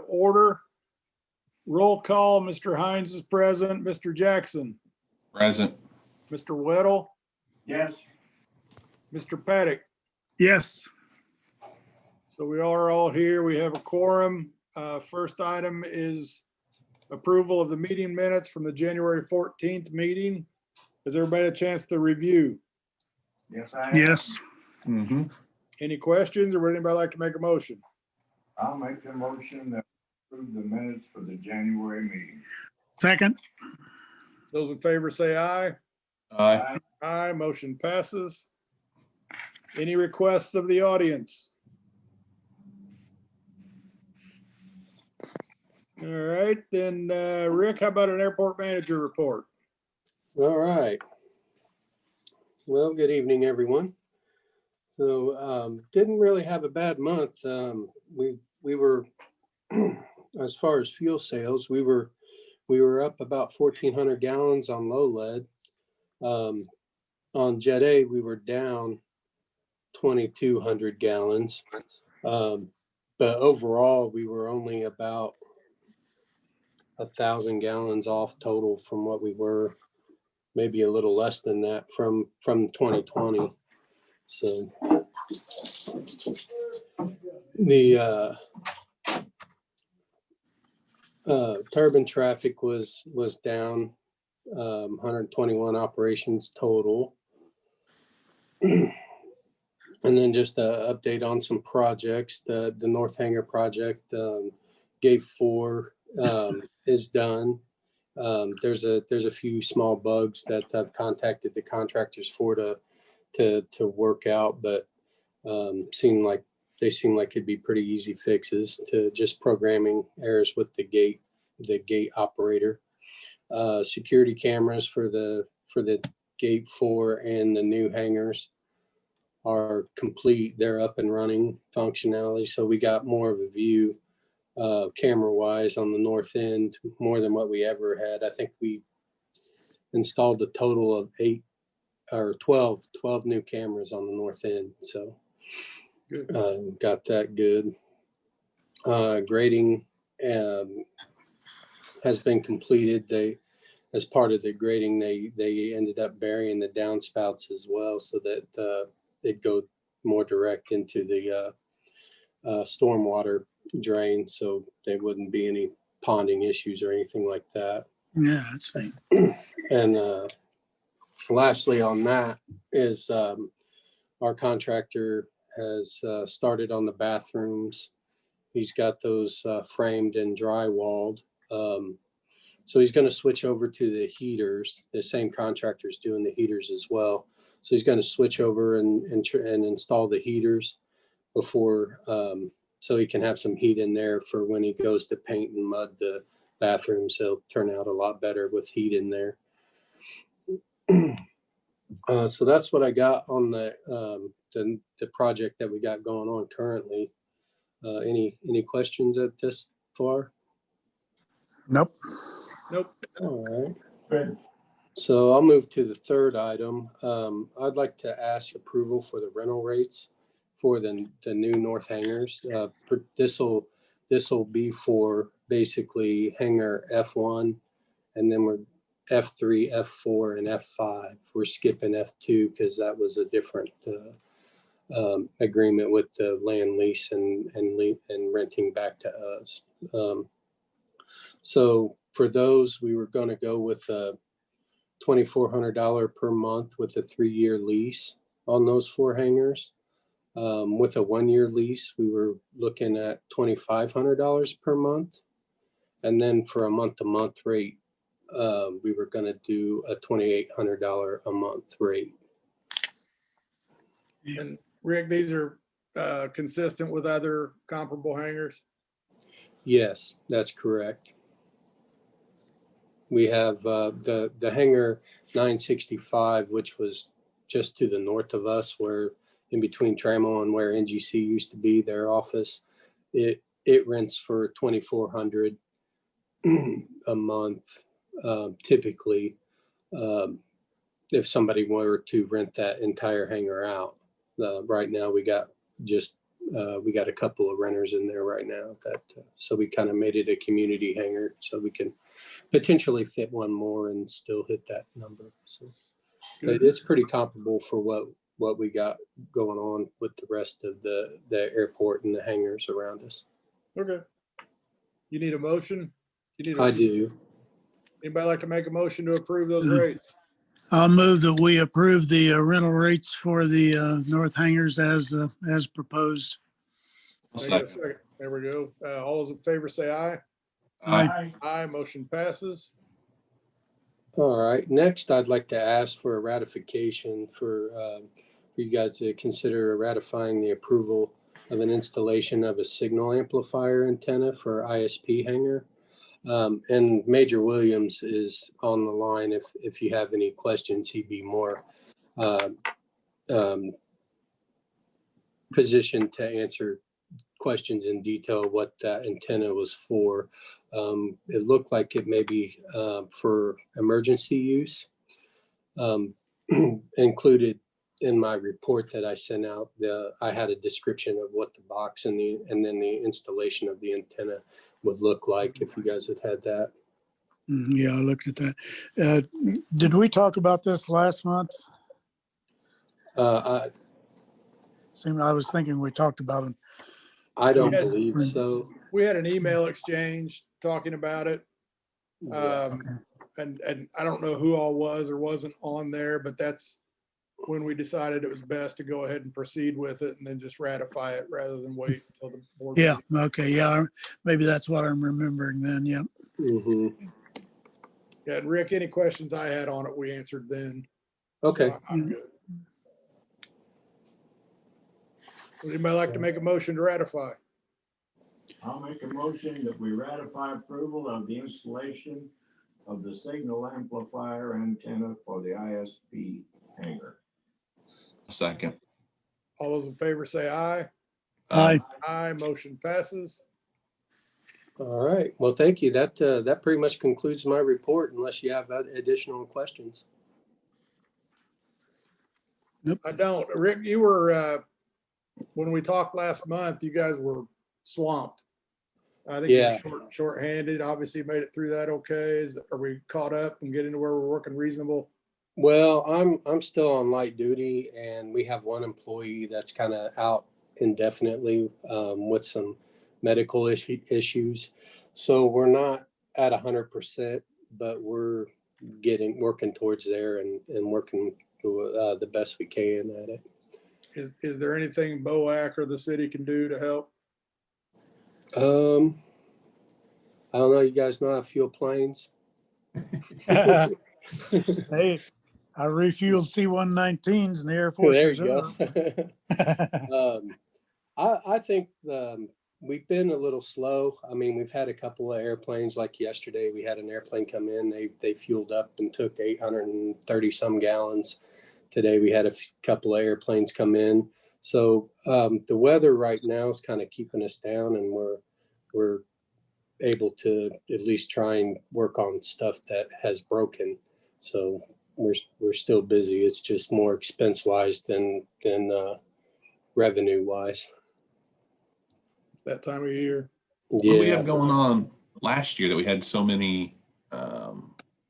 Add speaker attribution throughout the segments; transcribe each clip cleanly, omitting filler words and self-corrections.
Speaker 1: Order. Roll call. Mr. Hines is present. Mr. Jackson.
Speaker 2: Present.
Speaker 1: Mr. Weddle.
Speaker 3: Yes.
Speaker 1: Mr. Paddock.
Speaker 4: Yes.
Speaker 1: So we are all here. We have a quorum. First item is approval of the meeting minutes from the January 14th meeting. Has everybody had a chance to review?
Speaker 3: Yes, I have.
Speaker 4: Yes.
Speaker 2: Mm-hmm.
Speaker 1: Any questions, or would anybody like to make a motion?
Speaker 3: I'll make the motion that approve the minutes for the January meeting.
Speaker 4: Second.
Speaker 1: Those in favor say aye.
Speaker 2: Aye.
Speaker 1: Aye, motion passes. Any requests of the audience? All right, then, Rick, how about an airport manager report?
Speaker 5: All right. Well, good evening, everyone. So didn't really have a bad month. We were, as far as fuel sales, we were up about 1,400 gallons on low lead. On Jet A, we were down 2,200 gallons. But overall, we were only about 1,000 gallons off total from what we were, maybe a little less than that from 2020. So the turbine traffic was down, 121 operations total. And then just an update on some projects. The North Hangar project, Gate 4 is done. There's a few small bugs that I've contacted the contractors for to work out, but they seem like it'd be pretty easy fixes to just programming errors with the gate operator. Security cameras for the Gate 4 and the new hangars are complete. They're up and running functionality. So we got more of a view camera wise on the north end, more than what we ever had. I think we installed a total of 12 new cameras on the north end. So got that good. Grading has been completed. As part of the grading, they ended up burying the downspouts as well, so that they'd go more direct into the stormwater drain, so there wouldn't be any ponding issues or anything like that.
Speaker 4: Yeah, that's fine.
Speaker 5: And lastly on that is our contractor has started on the bathrooms. He's got those framed and drywalled. So he's going to switch over to the heaters. The same contractor's doing the heaters as well. So he's going to switch over and install the heaters before, so he can have some heat in there for when he goes to paint and mud the bathrooms. They'll turn out a lot better with heat in there. So that's what I got on the project that we got going on currently. Any questions at this far?
Speaker 4: Nope.
Speaker 1: Nope.
Speaker 5: All right.
Speaker 3: Good.
Speaker 5: So I'll move to the third item. I'd like to ask approval for the rental rates for the new North hangars. This will be for basically hangar F1, and then we're F3, F4, and F5. We're skipping F2 because that was a different agreement with the land lease and renting back to us. So for those, we were going to go with a $2,400 per month with a 3-year lease on those 4 hangars. With a 1-year lease, we were looking at $2,500 per month. And then for a month-to-month rate, we were going to do a $2,800 a month rate.
Speaker 1: And Rick, these are consistent with other comparable hangars?
Speaker 5: Yes, that's correct. We have the hangar 965, which was just to the north of us, where in between Trammell and where NGC used to be their office. It rents for $2,400 a month, typically, if somebody were to rent that entire hangar out. Right now we got just we got a couple of renters in there right now that, so we kind of made it a community hangar so we can potentially fit one more and still hit that number. So
Speaker 1: Good.
Speaker 5: it's pretty comparable for what we got going on with the rest of the airport and the hangars around us.
Speaker 1: Okay. You need a motion?
Speaker 5: I do.
Speaker 1: Anybody like to make a motion to approve those
Speaker 4: Mhm.
Speaker 1: rates?
Speaker 4: I'll move that we approve the rental rates for the north hangars as proposed.
Speaker 2: I'll
Speaker 1: Can I get a
Speaker 2: second.
Speaker 1: second? There we go. All those in favor say aye.
Speaker 4: Aye.
Speaker 1: Aye, motion passes.
Speaker 5: All right. Next, I'd like to ask for a ratification for you guys to consider ratifying the approval of an installation of a signal amplifier antenna for ISP hangar. And Major Williams is on the line. If you have any questions, he'd be more positioned to answer questions in detail what that antenna was for. It looked like it may be for emergency use. Included in my report that I sent out, I had a description of what the box and then the installation of the antenna would look like if you guys had that.
Speaker 4: Yeah, I looked at that. Did we talk about this last month?
Speaker 5: I
Speaker 4: I was thinking we talked about it.
Speaker 5: I don't
Speaker 1: Yeah.
Speaker 5: believe so.
Speaker 1: We had an email exchange talking about it.
Speaker 5: Yeah.
Speaker 1: And I don't know who all was or wasn't on there, but that's when we decided it was best to go ahead and proceed with it and then just ratify it rather than wait until the board.
Speaker 4: Yeah,
Speaker 1: meeting.
Speaker 4: okay, yeah, maybe that's what I'm remembering then, yeah.
Speaker 5: Mhm.
Speaker 1: Yeah, and Rick, any questions I had on it, we answered then.
Speaker 5: Okay.
Speaker 1: So I'm good. Would anybody like to make a motion to ratify?
Speaker 3: I'll make a motion that we ratify approval of the installation of the signal amplifier antenna for the ISP hangar.
Speaker 2: Second.
Speaker 1: All those in favor say aye.
Speaker 4: Aye.
Speaker 1: Aye, motion passes.
Speaker 5: All right. Well, thank you. That pretty much concludes my report unless you have additional questions.
Speaker 1: I don't. Rick, you were, when we talked last month, you guys were swamped. I think
Speaker 5: Yeah.
Speaker 1: we're shorthanded. Obviously made it through that okay. Are we caught up and getting to where we're working reasonable?
Speaker 5: Well, I'm still on light duty, and we have one employee that's kind of out indefinitely with some medical issues. So we're not at 100%, but we're working towards there and working the best we can at it.
Speaker 1: Is there anything BOAC or the city can do to help?
Speaker 5: I don't know. You guys know how to fuel planes?
Speaker 4: Hey, I refueled C-119s in the Air Force
Speaker 5: There you
Speaker 4: Reserve.
Speaker 5: go. I think we've been a little slow. I mean, we've had a couple of airplanes. Like yesterday, we had an airplane come in. They fueled up and took 830 some gallons. Today, we had a couple of airplanes come in. So the weather right now is kind of keeping us down, and we're able to at least try and work on stuff that has broken. So we're still busy. It's just more expense wise than revenue wise.
Speaker 1: That time of year.
Speaker 2: What do we
Speaker 5: Yeah.
Speaker 2: have going on last year that we had so many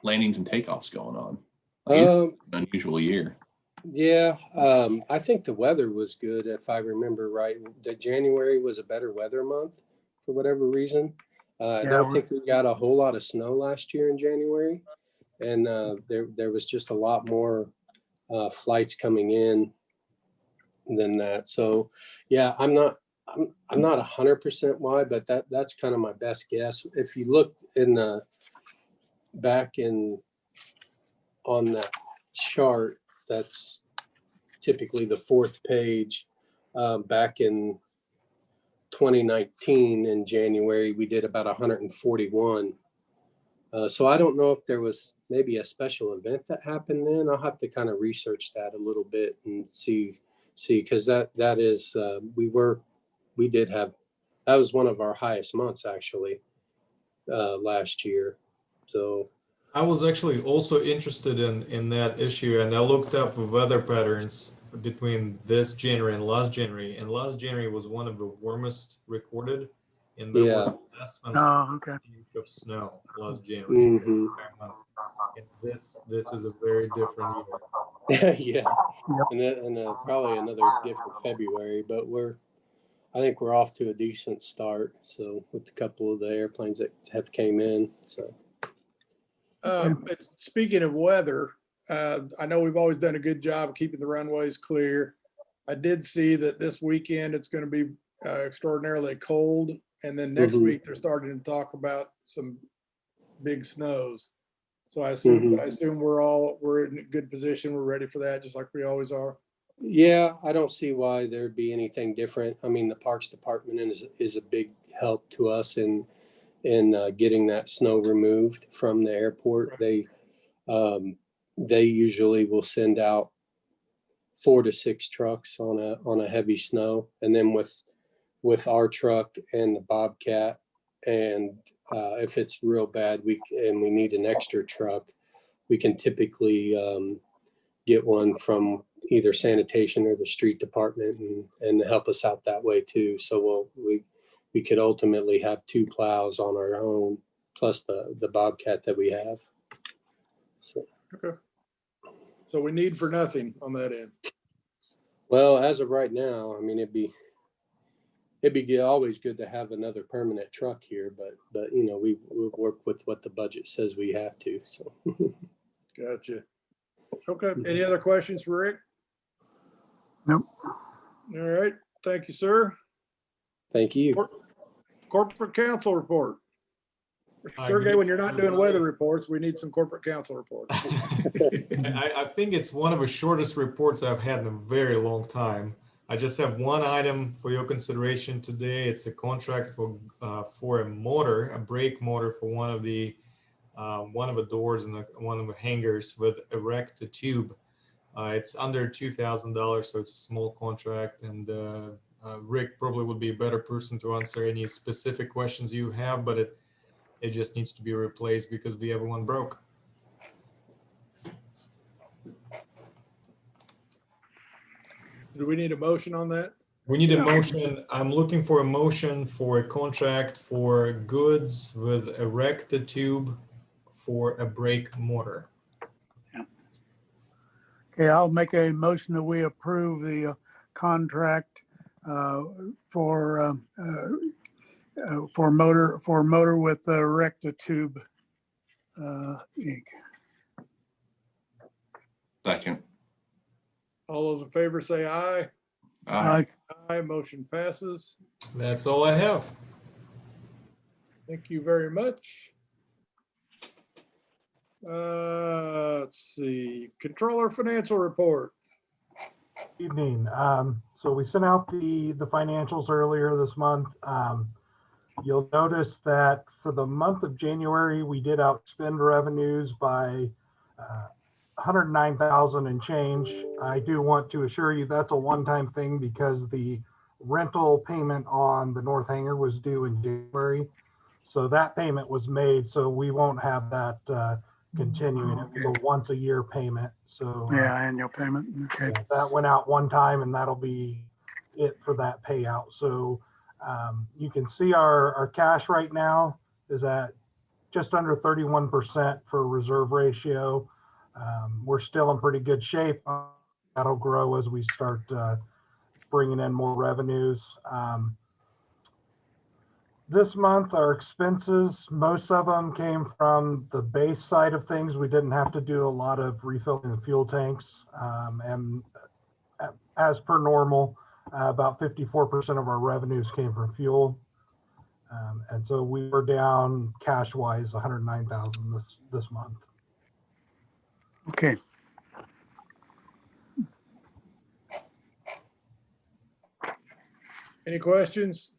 Speaker 2: landings and takeoffs going on? Unusual year.
Speaker 5: Yeah. I think the weather was good. If I remember right, that January was a better weather month for whatever reason. I don't think we got a whole lot of snow last year in January, and there was just a lot more flights coming in than that. So yeah, I'm not 100% why, but that's kind of my best guess. If you look back on that chart, that's typically the fourth page. Back in 2019 in January, we did about 141. So I don't know if there was maybe a special event that happened then. I'll have to kind of research that a little bit and see, because that is, we did have, that was one of our highest months actually last year. So
Speaker 6: I was actually also interested in that issue, and I looked up the weather patterns between this January and last January was one of the warmest recorded, and there
Speaker 5: Yeah.
Speaker 6: was less than
Speaker 4: Oh, okay.
Speaker 6: an inch of snow last January.
Speaker 5: Mhm.
Speaker 6: And this is a very different year.
Speaker 5: Yeah. And probably another different February, but I think we're off to a decent start. So with a couple of the airplanes that have came in, so.
Speaker 1: Speaking of weather, I know we've always done a good job of keeping the runways clear. I did see that this weekend it's going to be extraordinarily cold. And then next
Speaker 5: Mhm.
Speaker 1: week they're starting to talk about some big snows. So I assume we're in a good position. We're ready for that, just like we always are.
Speaker 5: Yeah, I don't see why there'd be anything different. I mean, the Parks Department is a big help to us in getting that snow removed from the airport. They usually will send out 4 to 6 trucks on a heavy snow, and then with our truck and the Bobcat, and if it's real bad, we need an extra truck, we can typically get one from either sanitation or the street department and help us out that way too. So we could ultimately have 2 plows on our own, plus the Bobcat that we have. So,
Speaker 1: Okay. So we need for nothing on that end.
Speaker 5: well, as of right now, I mean, it'd be always good to have another permanent truck here, but you know, we work with what the budget says we have to. So,
Speaker 1: Gotcha. Okay. Any other questions for Rick?
Speaker 4: Nope.
Speaker 1: All right. Thank you, sir.
Speaker 5: thank you.
Speaker 1: Corporate council report. Sergey, when you're not doing weather reports, we need some corporate council reports.
Speaker 6: I think it's one of the shortest reports I've had in a very long time. I just have one item for your consideration today. It's a contract for a motor, a brake motor for one of the doors in one of the hangars with erect tube. It's under $2,000, so it's a small contract. And Rick probably would be a better person to answer any specific questions you have, but it just needs to be replaced because the other one broke.
Speaker 1: Do we need a motion on that?
Speaker 6: We need a motion. I'm looking for a motion for a contract for goods with erect tube for a brake motor.
Speaker 4: Okay, I'll make a motion that we approve the contract for motor with the recta tube Inc.
Speaker 2: Second.
Speaker 1: All those in favor say aye.
Speaker 2: Aye.
Speaker 1: Aye, motion passes.
Speaker 6: That's all I have.
Speaker 1: Thank you very much. Let's see, controller financial report.
Speaker 7: Evening. So we sent out the financials earlier this month. You'll notice that for the month of January, we did outspend revenues by 109,000 and change. I do want to assure you that's a one-time thing because the rental payment on the North Hangar was due in January. So that payment was made, so we won't have that continuing. It was a once a year payment. So
Speaker 4: Yeah, annual payment. Okay.
Speaker 7: yeah, that went out one time and that'll be it for that payout. So you can see our cash right now is at just under 31% for reserve ratio. We're still in pretty good shape. That'll grow as we start bringing in more revenues. This month, our expenses, most of them came from the base side of things. We didn't have to do a lot of refilling the fuel tanks. And as per normal, about 54% of our revenues came from fuel. And so we were down cash-wise 109,000 this month.
Speaker 4: Okay.
Speaker 1: Any questions?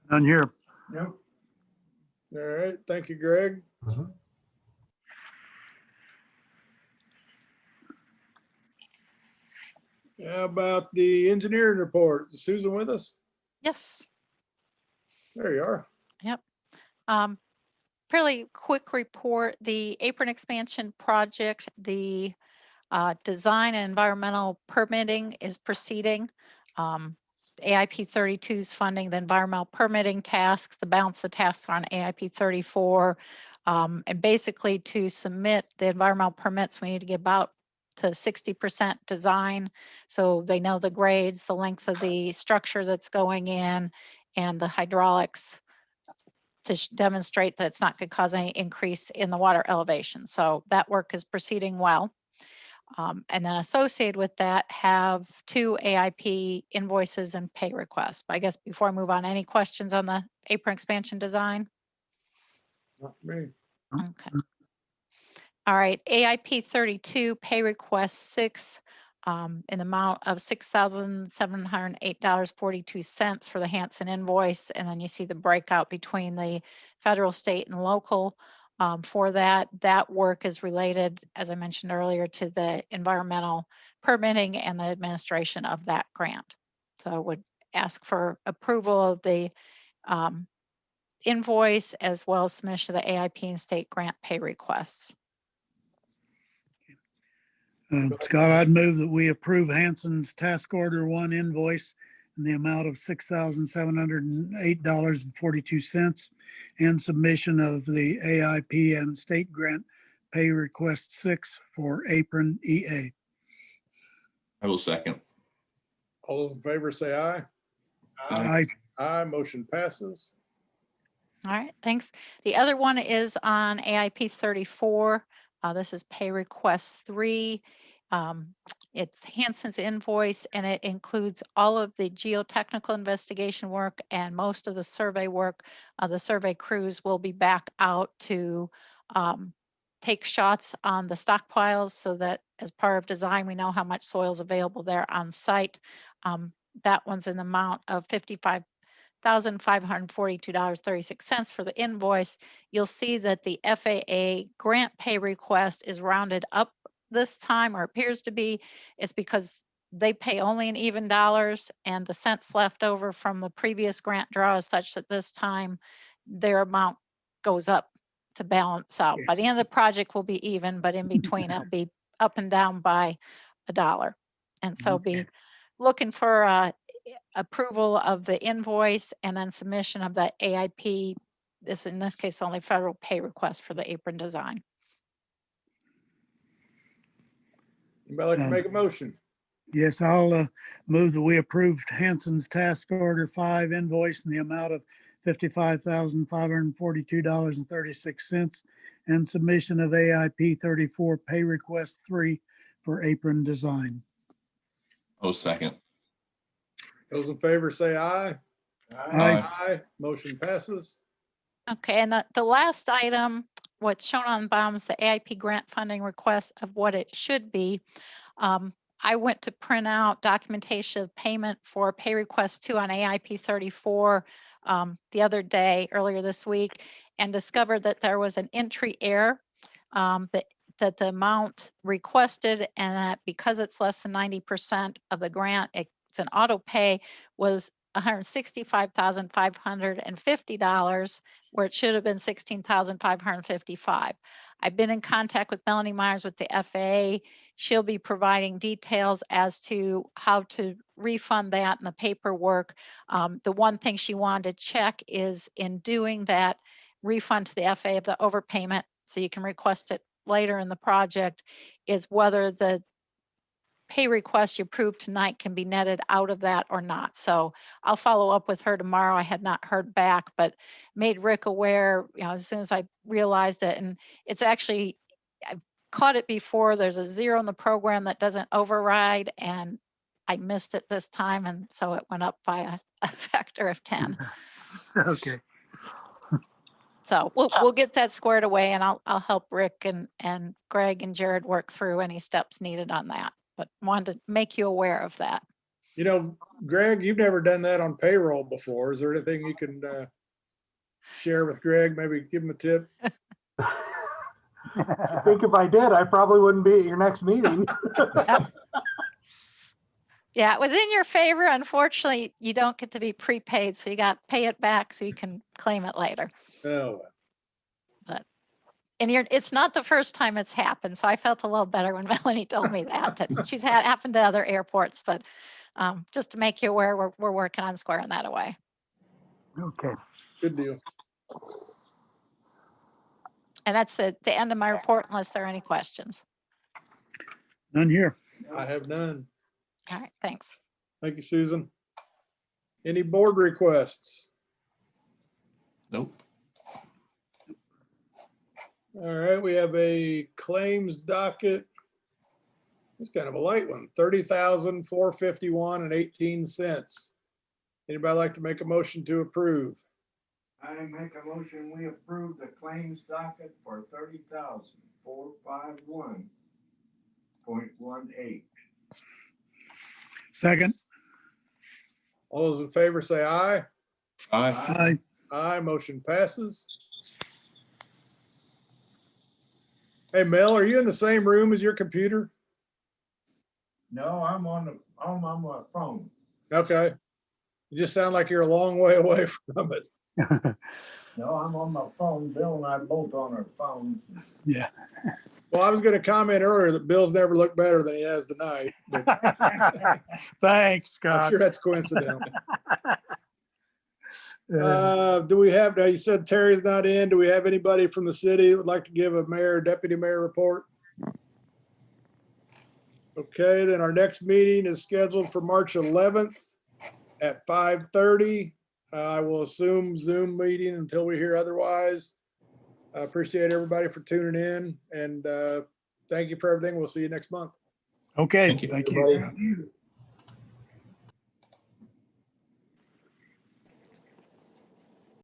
Speaker 4: None here.
Speaker 1: No. All right, thank you, Greg.
Speaker 7: Mhm.
Speaker 1: How about the engineering report? Is Susan with us?
Speaker 8: Yes.
Speaker 1: There you are.
Speaker 8: Yep. Fairly quick report. The apron expansion project, the Design and environmental permitting is proceeding. AIP 32 is funding the environmental permitting tasks. The balance of the tasks are on AIP 34. And basically to submit the environmental permits, we need to get about to 60% design. So they know the grades, the length of the structure that's going in, and the hydraulics to demonstrate that it's not going to cause any increase in the water elevation. So that work is proceeding well. And then associated with that have 2 AIP invoices and pay requests. But I guess before I move on, any questions on the apron expansion design?
Speaker 1: Not for me.
Speaker 8: Okay. All right, AIP 32, pay request 6, in the amount of $6,708.42 for the Hanson invoice. And then you see the breakout between the federal, state, and local. For that work is related, as I mentioned earlier, to the environmental permitting and the administration of that grant. So I would ask for approval of the invoice as well as submission of the AIP and state grant pay requests.
Speaker 4: Scott, I'd move that we approve Hanson's task order 1 invoice in the amount of $6,708.42 and submission of the AIP and state grant pay request 6 for apron EA.
Speaker 2: I will second.
Speaker 1: All those in favor say aye.
Speaker 4: Aye.
Speaker 1: Aye, motion passes.
Speaker 8: All right, thanks. The other one is on AIP 34. This is pay request 3. It's Hanson's invoice, and it includes all of the geotechnical investigation work and most of the survey work. The survey crews will be back out to take shots on the stockpiles so that as part of design, we know how much soil is available there on site. That one's in the amount of $55,542.36 for the invoice. You'll see that the FAA grant pay request is rounded up this time, or appears to be. It's because they pay only in even dollars, and the cents left over from the previous grant draw is such that this time their amount goes up to balance out. By the end of the project will be even, but in between it'll be up and down by $1. And so be looking for approval of the invoice and then submission of the AIP, in this case, only federal pay request for the apron design.
Speaker 1: Anybody like to make a motion?
Speaker 4: Yes, I'll move that we approved Hanson's task order 5 invoice in the amount of $55,542.36 and submission of AIP 34 pay request 3 for apron design.
Speaker 2: I will second.
Speaker 1: Those in favor say aye.
Speaker 4: Aye.
Speaker 1: Aye, motion passes.
Speaker 8: Okay, and the last item, what's shown on the bottom is the AIP grant funding request of what it should be. I went to print out documentation of payment for pay request 2 on AIP 34 the other day, earlier this week, and discovered that there was an entry error, that the amount requested, and that because it's less than 90% of the grant, it's an auto pay, was $165,550, where it should have been $16,555. I've been in contact with Melanie Myers with the FAA. She'll be providing details as to how to refund that and the paperwork. The one thing she wanted to check is in doing that refund to the FAA of the overpayment, so you can request it later in the project, is whether the pay request you approved tonight can be netted out of that or not. So I'll follow up with her tomorrow. I had not heard back, but made Rick aware, as soon as I realized it. And it's actually, I've caught it before. There's a 0 in the program that doesn't override, and I missed it this time. And so it went up by a factor of 10.
Speaker 4: Okay.
Speaker 8: So we'll get that squared away, and I'll help Rick and Greg and Jared work through any steps needed on that. But wanted to make you aware of that.
Speaker 1: Greg, you've never done that on payroll before. Is there anything you can share with Greg? Maybe give him a tip?
Speaker 7: I think if I did, I probably wouldn't be at your next meeting.
Speaker 8: Yeah, it was in your favor. Unfortunately, you don't get to be prepaid, so you got to pay it back so you can claim it later.
Speaker 1: Oh,
Speaker 8: But And it's not the first time it's happened, so I felt a little better when Melanie told me that she's had happened to other airports, but just to make you aware, we're working on squaring that away.
Speaker 4: Okay.
Speaker 1: Good deal.
Speaker 8: And that's the end of my report unless there are any questions.
Speaker 4: None here.
Speaker 1: I have none.
Speaker 8: All right, thanks.
Speaker 1: Thank you, Susan. Any board requests?
Speaker 2: Nope.
Speaker 1: All right, we have a claims docket. It's kind of a light one, 30,451 and 18 cents. Anybody like to make a motion to approve?
Speaker 3: I make a motion, we approve the claims docket for 30,451.18.
Speaker 4: Second.
Speaker 1: All those in favor say aye.
Speaker 2: Aye.
Speaker 4: Aye.
Speaker 1: Aye, motion passes. Hey, Mel, are you in the same room as your computer?
Speaker 3: No, I'm on my phone.
Speaker 1: Okay. You just sound like you're a long way away from it.
Speaker 3: No, I'm on my phone. Bill and I both on our phones.
Speaker 4: Yeah.
Speaker 1: Well, I was going to comment earlier that Bill's never looked better than he has tonight, but
Speaker 4: Thanks,
Speaker 1: I'm
Speaker 4: Scott.
Speaker 1: sure that's coincidental.
Speaker 4: Uh,
Speaker 1: Do we have, now you said Terry's not in. Do we have anybody from the city that would like to give a mayor, deputy mayor report? Okay, then our next meeting is scheduled for March 11th at 5:30. I will assume Zoom meeting until we hear otherwise. I appreciate everybody for tuning in and thank you for everything. We'll see you next month.
Speaker 4: Okay,
Speaker 2: Thank you.
Speaker 4: thank you.
Speaker 3: Everybody.
Speaker 4: Scott.
Speaker 3: You.